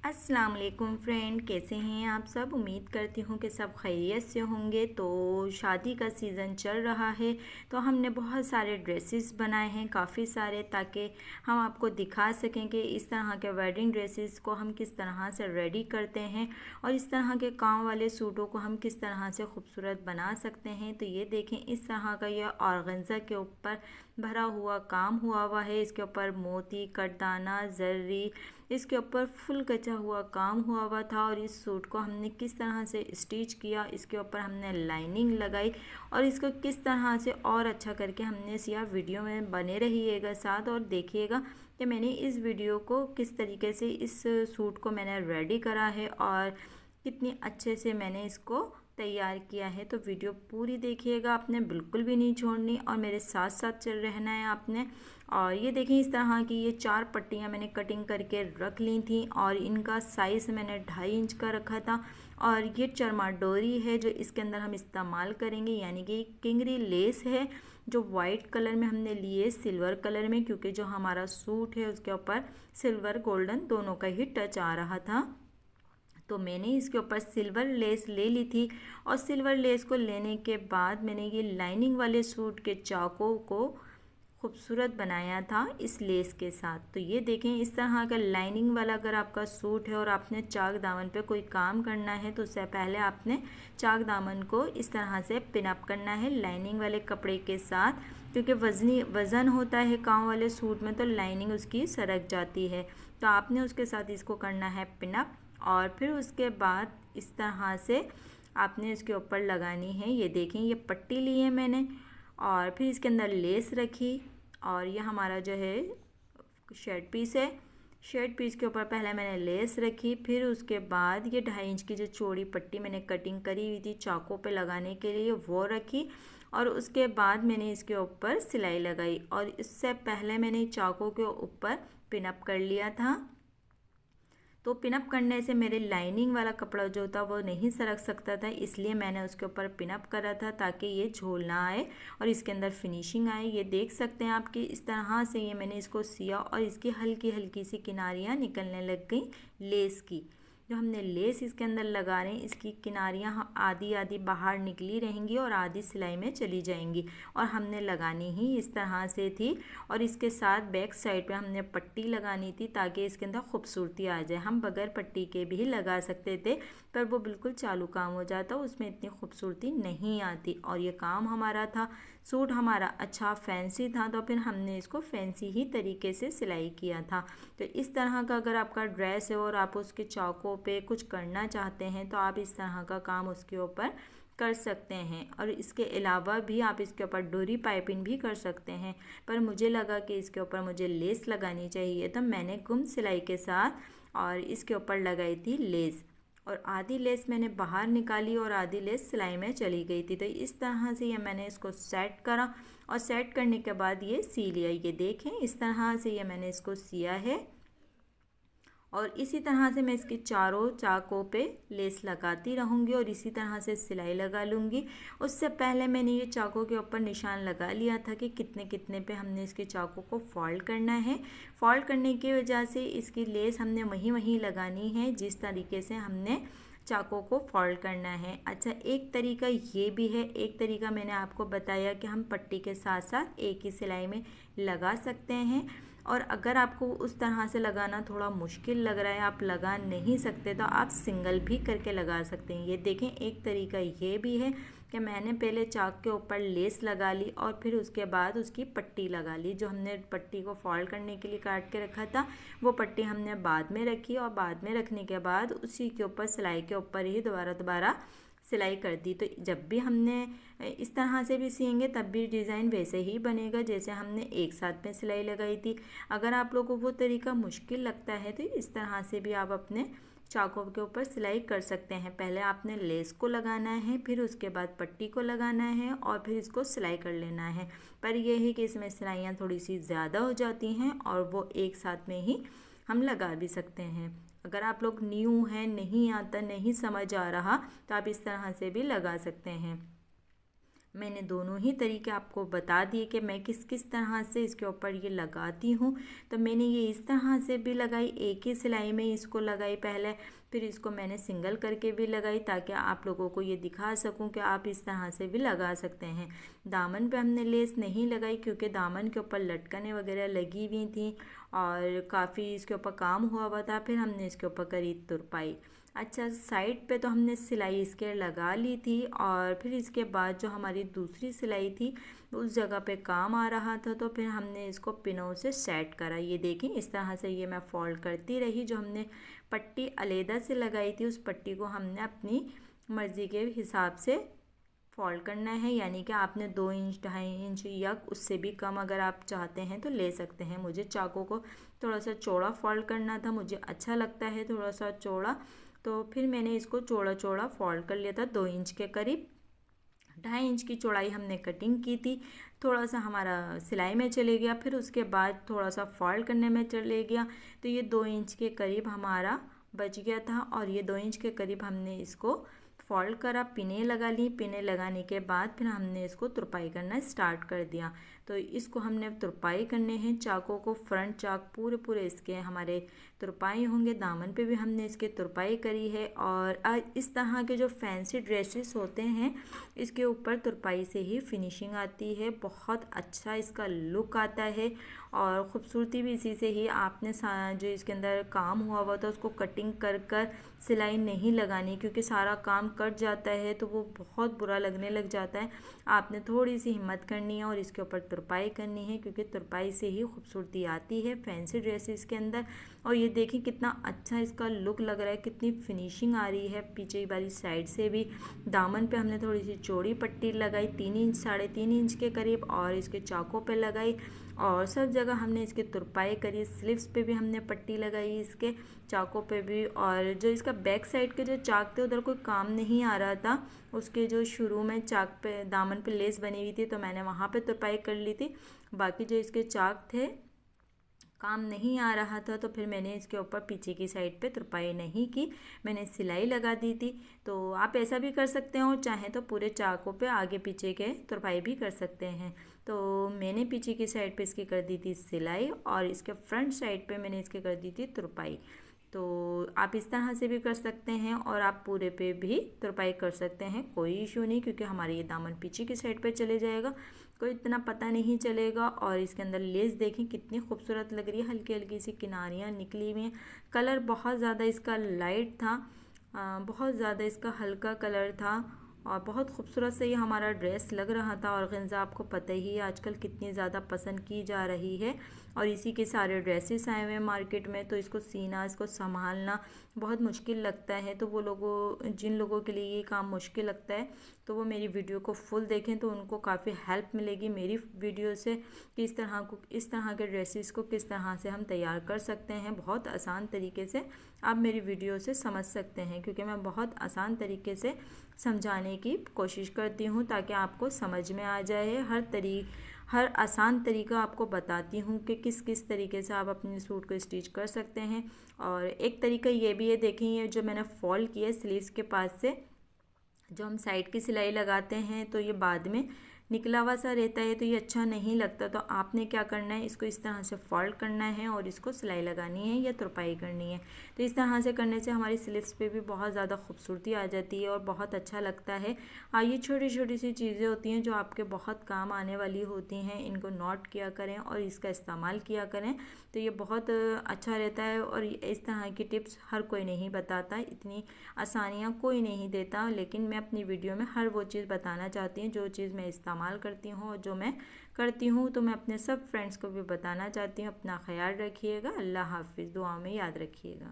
अस्सलाम वालेकुम फ्रेंड, कैसे हैं आप सब। उम्मीद करती हूँ कि सब खैरियत से होंगे। तो शादी का सीज़न चल रहा है तो हमने बहुत सारे ड्रेसेस बनाए हैं, काफ़ी सारे, ताकि हम आपको दिखा सकें कि इस तरह के वेडिंग ड्रेसेस को हम किस तरह से रेडी करते हैं और इस तरह के काम वाले सूटों को हम किस तरह से खूबसूरत बना सकते हैं। तो ये देखें, इस तरह का ये ऑर्गेन्जा के ऊपर भरा हुआ काम हुआ है। इसके ऊपर मोती, कटदाना, जर्री, इसके ऊपर फुल कचा हुआ काम हुआ था। और इस सूट को हमने किस तरह से स्टिच किया, इसके ऊपर हमने लाइनिंग लगाई और इसको किस तरह से और अच्छा करके हमने सिया। वीडियो में बने रहिएगा साथ और देखिएगा कि मैंने इस वीडियो को किस तरीके से इस सूट को मैंने रेडी करा है और कितनी अच्छे से मैंने इसको तैयार किया है। तो वीडियो पूरी देखिएगा, आपने बिल्कुल भी नहीं छोड़नी और मेरे साथ साथ चल रहना है आपने। और ये देखें, इस तरह की ये 4 पट्टियाँ मैंने कटिंग करके रख ली थी और इनका साइज़ मैंने 2.5 इंच का रखा था। और ये चरमा डोरी है जो इसके अंदर हम इस्तेमाल करेंगे, यानी कि किंगरी लेस है जो वाइट कलर में हमने लिए सिल्वर कलर में, क्योंकि जो हमारा सूट है उसके ऊपर सिल्वर गोल्डन दोनों का ही टच आ रहा था। तो मैंने इसके ऊपर सिल्वर लेस ले ली थी और सिल्वर लेस को लेने के बाद मैंने ये लाइनिंग वाले सूट के चाकों को खूबसूरत बनाया था इस लेस के साथ। तो ये देखें, इस तरह का लाइनिंग वाला अगर आपका सूट है और आपने चाक दामन पे कोई काम करना है तो उससे पहले आपने चाक दामन को इस तरह से पिन अप करना है लाइनिंग वाले कपड़े के साथ, क्योंकि वज़न होता है काम वाले सूट में तो लाइनिंग उसकी सरक जाती है। तो आपने उसके साथ इसको करना है पिन अप और फिर उसके बाद इस तरह से आपने इसके ऊपर लगानी है। ये देखें, ये पट्टी ली है मैंने और फिर इसके अंदर लेस रखी और ये हमारा जो है शर्ट पीस है। शर्ट पीस के ऊपर पहले मैंने लेस रखी, फिर उसके बाद ये 2.5 इंच की जो चौड़ी पट्टी मैंने कटिंग करी हुई थी चाकों पे लगाने के लिए वो रखी और उसके बाद मैंने इसके ऊपर सिलाई लगाई। और इससे पहले मैंने चाकों के ऊपर पिन अप कर लिया था। तो पिनअप करने से मेरे लाइनिंग वाला कपड़ा जो था वो नहीं सरक सकता था, इसलिए मैंने उसके ऊपर पिनअप करा था ताकि ये झोल ना आए और इसके अंदर फिनिशिंग आए। ये देख सकते हैं आपकी इस तरह से ये मैंने इसको सिया और इसकी हल्की हल्की सी किनारियाँ निकलने लग गई लेस की। जो हमने लेस इसके अंदर लगा रहे हैं इसकी किनारियाँ आधी आधी बाहर निकली रहेंगी और आधी सिलाई में चली जाएंगी और हमने लगानी ही इस तरह से थी। और इसके साथ बैक साइड पे हमने पट्टी लगानी थी ताकि इसके अंदर खूबसूरती आ जाए। हम बगैर पट्टी के भी लगा सकते थे पर वो बिल्कुल चालू काम हो जाता, उसमें इतनी खूबसूरती नहीं आती। और ये काम हमारा था, सूट हमारा अच्छा फैंसी था तो फिर हमने इसको फैंसी ही तरीके से सिलाई किया था। तो इस तरह का अगर आपका ड्रेस है और आप उसके चाकों पे कुछ करना चाहते हैं तो आप इस तरह का काम उसके ऊपर कर सकते हैं। और इसके अलावा भी आप इसके ऊपर डोरी पाइपिंग भी कर सकते हैं, पर मुझे लगा कि इसके ऊपर मुझे लेस लगानी चाहिए तो मैंने गुम सिलाई के साथ और इसके ऊपर लगाई थी लेस। और आधी लेस मैंने बाहर निकाली और आधी लेस सिलाई में चली गई थी। तो इस तरह से ये मैंने इसको सेट करा और सेट करने के बाद ये सी लिया। ये देखें, इस तरह से ये मैंने इसको सिया है और इसी तरह से मैं इसके चारों चाकों पे लेस लगाती रहूँगी और इसी तरह से सिलाई लगा लूँगी। उससे पहले मैंने ये चाकों के ऊपर निशान लगा लिया था कि कितने कितने पे हमने इसके चाकों को फोल्ड करना है। फोल्ड करने की वजह से इसकी लेस हमने वहीं वहीं लगानी है जिस तरीके से हमने चाकों को फोल्ड करना है। अच्छा, एक तरीका ये भी है, एक तरीका मैंने आपको बताया कि हम पट्टी के साथ साथ एक ही सिलाई में लगा सकते हैं। और अगर आपको उस तरह से लगाना थोड़ा मुश्किल लग रहा है, आप लगा नहीं सकते, तो आप सिंगल भी करके लगा सकते हैं। ये देखें, एक तरीका ये भी है कि मैंने पहले चाक के ऊपर लेस लगा ली और फिर उसके बाद उसकी पट्टी लगा ली। जो हमने पट्टी को फोल्ड करने के लिए काट के रखा था वो पट्टी हमने बाद में रखी और बाद में रखने के बाद उसी के ऊपर सिलाई के ऊपर ही दोबारा सिलाई कर दी। तो जब भी हमने इस तरह से भी सिएंगे तब भी डिज़ाइन वैसे ही बनेगा जैसे हमने एक साथ में सिलाई लगाई थी। अगर आप लोगों को वो तरीका मुश्किल लगता है तो इस तरह से भी आप अपने चाकों के ऊपर सिलाई कर सकते हैं। पहले आपने लेस को लगाना है, फिर उसके बाद पट्टी को लगाना है और फिर इसको सिलाई कर लेना है। पर यह है कि इसमें सिलाइयाँ थोड़ी सी ज़्यादा हो जाती हैं और वो एक साथ में ही हम लगा भी सकते हैं। अगर आप लोग न्यू हैं, नहीं आता, नहीं समझ आ रहा, तो आप इस तरह से भी लगा सकते हैं। मैंने दोनों ही तरीके आपको बता दिए कि मैं किस किस तरह से इसके ऊपर ये लगाती हूँ। तो मैंने ये इस तरह से भी लगाई, एक ही सिलाई में इसको लगाई पहले, फिर इसको मैंने सिंगल करके भी लगाई ताकि आप लोगों को ये दिखा सकूं कि आप इस तरह से भी लगा सकते हैं। दामन पे हमने लेस नहीं लगाई क्योंकि दामन के ऊपर लटकनें वगैरह लगी हुई थी और काफ़ी इसके ऊपर काम हुआ हुआ था। फिर हमने इसके ऊपर करी तुरपाई। अच्छा, साइड पे तो हमने सिलाई इसके लगा ली थी और फिर इसके बाद जो हमारी दूसरी सिलाई थी उस जगह पे काम आ रहा था, तो फिर हमने इसको पिनों से सेट करा। ये देखें, इस तरह से ये मैं फोल्ड करती रही। जो हमने पट्टी अलहदा से लगाई थी उस पट्टी को हमने अपनी मर्ज़ी के हिसाब से फोल्ड करना है, यानी कि आपने 2 इंच 2.5 इंच या उससे भी कम अगर आप चाहते हैं तो ले सकते हैं। मुझे चाकू को थोड़ा सा चौड़ा फोल्ड करना था, मुझे अच्छा लगता है थोड़ा सा चौड़ा, तो फिर मैंने इसको चौड़ा चौड़ा फोल्ड कर लिया था 2 इंच के करीब। 2.5 इंच की चौड़ाई हमने कटिंग की थी। थोड़ा सा हमारा सिलाई में चले गया, फिर उसके बाद थोड़ा सा फोल्ड करने में चले गया, तो ये 2 इंच के करीब हमारा बच गया था। और ये 2 इंच के करीब हमने इसको फोल्ड करा, पिने लगा ली। पिने लगाने के बाद फिर हमने इसको तुरपाई करना स्टार्ट कर दिया। तो इसको हमने तुरपाई करने हैं, चाकों को फ्रंट चाक पूरे पूरे इसके हमारे तुरपाई होंगे। दामन पे भी हमने इसके तुरपाई करी है। और इस तरह के जो फैंसी ड्रेसेस होते हैं इसके ऊपर तुरपाई से ही फिनिशिंग आती है, बहुत अच्छा इसका लुक आता है और ख़ूबसूरती भी इसी से ही। आपने जो इसके अंदर काम हुआ था उसको कटिंग कर कर सिलाई नहीं लगानी, क्योंकि सारा काम कट जाता है तो वो बहुत बुरा लगने लग जाता है। आपने थोड़ी सी हिम्मत करनी है और इसके ऊपर तुरपाई करनी है, क्योंकि तुरपाई से ही खूबसूरती आती है फैंसी ड्रेसेस के अंदर। और ये देखिए कितना अच्छा इसका लुक लग रहा है, कितनी फिनिशिंग आ रही है। पीछे वाली साइड से भी दामन पे हमने थोड़ी सी चौड़ी पट्टी लगाई, 3 इंच 3.5 इंच के करीब, और इसके चाकों पे लगाई और सब जगह हमने इसकी तुरपाई करी। स्लीव्स पे भी हमने पट्टी लगाई, इसके चाकों पे भी। और जो इसका बैक साइड के जो चाक थे उधर कोई काम नहीं आ रहा था, उसके जो शुरू में चाक पे दामन पे लेस बनी हुई थी तो मैंने वहाँ पे तुरपाई कर ली थी। बाकी जो इसके चाक थे काम नहीं आ रहा था तो फिर मैंने इसके ऊपर पीछे की साइड पे तुरपाई नहीं की, मैंने सिलाई लगा दी थी। तो आप ऐसा भी कर सकते हो, चाहे तो पूरे चाकों पे आगे पीछे के तुरपाई भी कर सकते हैं। तो मैंने पीछे की साइड पे इसकी कर दी थी सिलाई और इसके फ्रंट साइड पे मैंने इसके कर दी थी तुरपाई। तो आप इस तरह से भी कर सकते हैं और आप पूरे पे भी तुरपाई कर सकते हैं, कोई इशू नहीं, क्योंकि हमारे ये दामन पीछे की साइड पे चले जाएगा, कोई इतना पता नहीं चलेगा। और इसके अंदर लेस देखें कितनी खूबसूरत लग रही है, हल्की हल्की सी किनारियाँ निकली हुई हैं। कलर बहुत ज़्यादा इसका लाइट था, बहुत ज़्यादा इसका हल्का कलर था और बहुत खूबसूरत से ये हमारा ड्रेस लग रहा था। और ऑर्गेन्जा आपको पता ही है आजकल कितनी ज़्यादा पसंद की जा रही है और इसी के सारे ड्रेसेस आए हुए हैं मार्केट में, तो इसको सीना, इसको संभालना बहुत मुश्किल लगता है। तो वो लोगों जिन लोगों के लिए ये काम मुश्किल लगता है तो वो मेरी वीडियो को फुल देखें, तो उनको काफ़ी हेल्प मिलेगी मेरी वीडियो से कि इस तरह के ड्रेसेस को किस तरह से हम तैयार कर सकते हैं। बहुत आसान तरीके से आप मेरी वीडियो से समझ सकते हैं, क्योंकि मैं बहुत आसान तरीके से समझाने की कोशिश करती हूँ ताकि आपको समझ में आ जाए। हर आसान तरीका आपको बताती हूँ कि किस किस तरीके से आप अपने सूट को स्टिच कर सकते हैं। और एक तरीका ये भी है, देखें ये जो मैंने फोल्ड किया स्लीव्स के पास से, जो हम साइड की सिलाई लगाते हैं तो ये बाद में निकला हुआ सा रहता है तो ये अच्छा नहीं लगता। तो आपने क्या करना है, इसको इस तरह से फोल्ड करना है और इसको सिलाई लगानी है या तुरपाई करनी है। तो इस तरह से करने से हमारी स्लीव्स पे भी बहुत ज़्यादा खूबसूरती आ जाती है और बहुत अच्छा लगता है। ये छोटी छोटी सी चीज़ें होती हैं जो आपके बहुत काम आने वाली होती हैं, इनको नोट किया करें और इसका इस्तेमाल किया करें, तो ये बहुत अच्छा रहता है। और इस तरह की टिप्स हर कोई नहीं बताता, इतनी आसानियाँ कोई नहीं देता, लेकिन मैं अपनी वीडियो में हर वो चीज़ बताना चाहती हूँ जो चीज़ मैं इस्तेमाल करती हूँ और जो मैं करती हूँ। तो मैं अपने सब फ्रेंड्स को भी बताना चाहती हूँ। अपना ख्याल रखिएगा, अल्लाह हाफिज़, दुआ में याद रखिएगा।